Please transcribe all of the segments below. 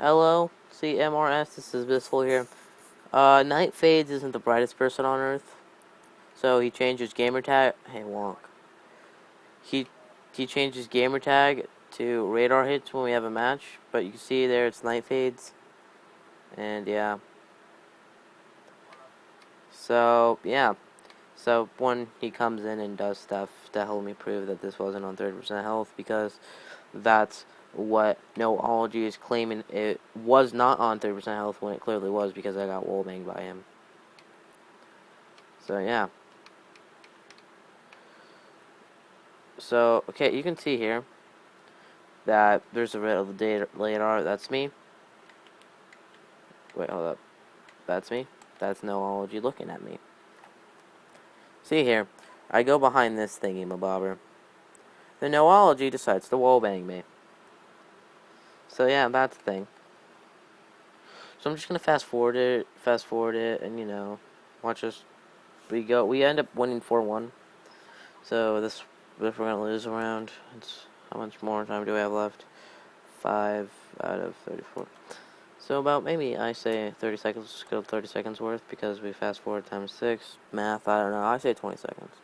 Hello, CMRS, this is Blissful here. Night Fades isn't the brightest person on Earth, so he changed his gamer tag. Hey, Wonk. He changed his gamer tag to radar hits when we have a match, but you can see there it's Night Fades, and yeah. So when he comes in and does stuff to help me prove that this wasn't on 30% health, because that's what Noology is claiming it was not on 30% health when it clearly was, because I got wallbanged by him. So yeah. So okay, you can see here that there's a red of the data radar. That's me. Wait, hold up. That's me. That's Noology looking at me. See here, I go behind this thingy, my bobber. The Noology decides to wallbang me. So yeah, that's the thing. So I'm just gonna fast forward it, and watch us. We end up winning 4-1. So if we're gonna lose a round, it's how much more time do we have left? 5 out of 34. So about maybe I say 30 seconds, go 30 seconds worth, because we fast forward times 6. Math, I don't know. I say 20 seconds.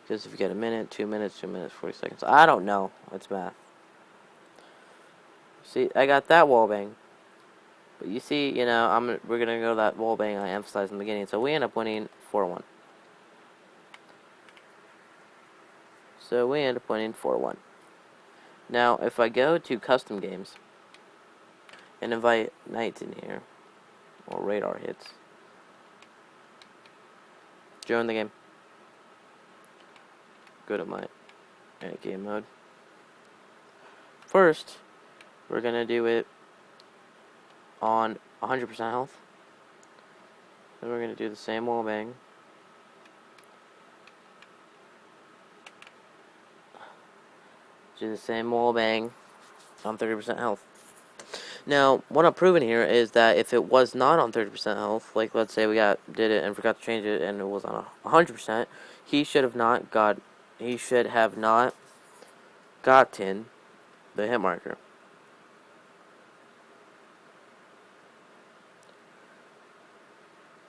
Because if you get a minute, 2 minutes, 2 minutes, 40 seconds. I don't know. It's math. See, I got that wallbang. But you see, we're gonna go that wallbang I emphasized in the beginning. So we end up winning 4-1. Now, if I go to custom games and invite Knights in here, or radar hits, join the game. Go to my game mode. First, we're gonna do it on 100% health. Then we're gonna do the same wallbang. Do the same wallbang on 30% health. Now, what I'm proving here is that if it was not on 30% health, like let's say we did it and forgot to change it, and it was on 100%, he should have not gotten the hit marker.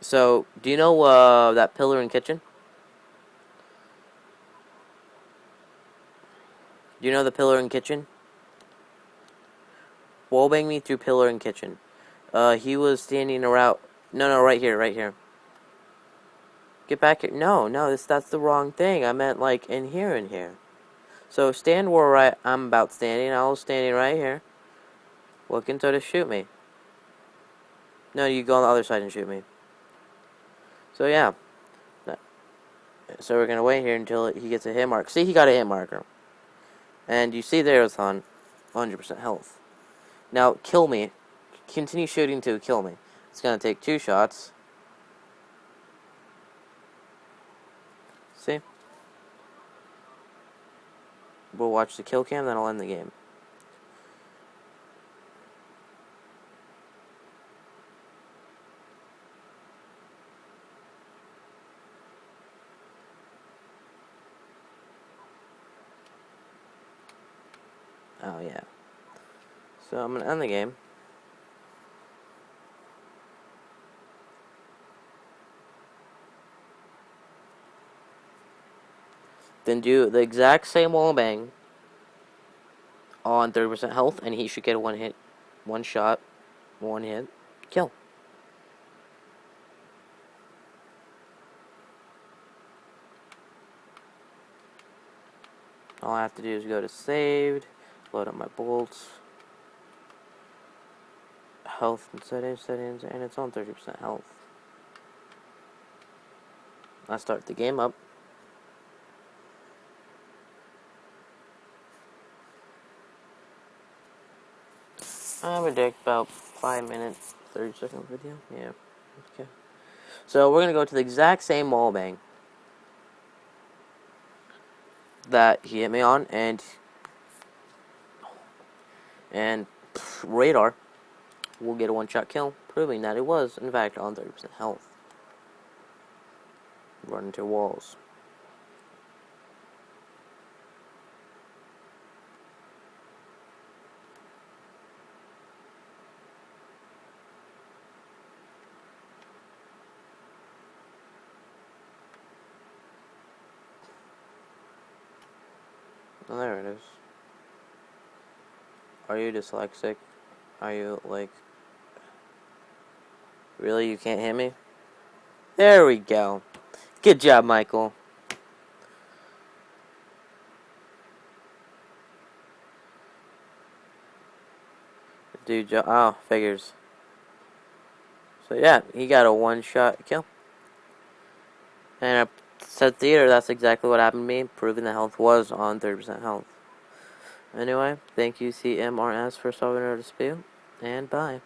So, do you know that pillar in kitchen? Do you know the pillar in kitchen? Wallbang me through pillar in kitchen. He was standing around. No, right here. Get back here. No, that's the wrong thing. I meant like in here. So stand where I'm about standing. I was standing right here, looking to shoot me. No, you go on the other side and shoot me. So yeah. So we're gonna wait here until he gets a hit mark. See, he got a hit marker. And you see there it's on 100% health. Now, kill me. Continue shooting to kill me. It's gonna take 2 shots. See? We'll watch the kill cam, then I'll end the game. Oh, yeah. So I'm gonna end the game. Then do the exact same wallbang on 30% health, and he should get a 1 shot, 1 hit, kill. All I have to do is go to saved, load up my bolts, health and settings, and it's on 30% health. I start the game up. I predict about 5 minutes, 30-second video. Yeah. Okay. So we're gonna go to the exact same wallbang that he hit me on, and radar will get a 1-shot kill, proving that it was in fact on 30% health. Run into walls. Oh, there it is. Are you dyslexic? Are you, like... Really? You can't hit me? There we go. Good job, Michael. Dude, oh, figures. So yeah, he got a one-shot kill. And at said theater, that's exactly what happened to me, proving that health was on 30% health. Anyway, thank you CMRS for solving our dispute, and bye.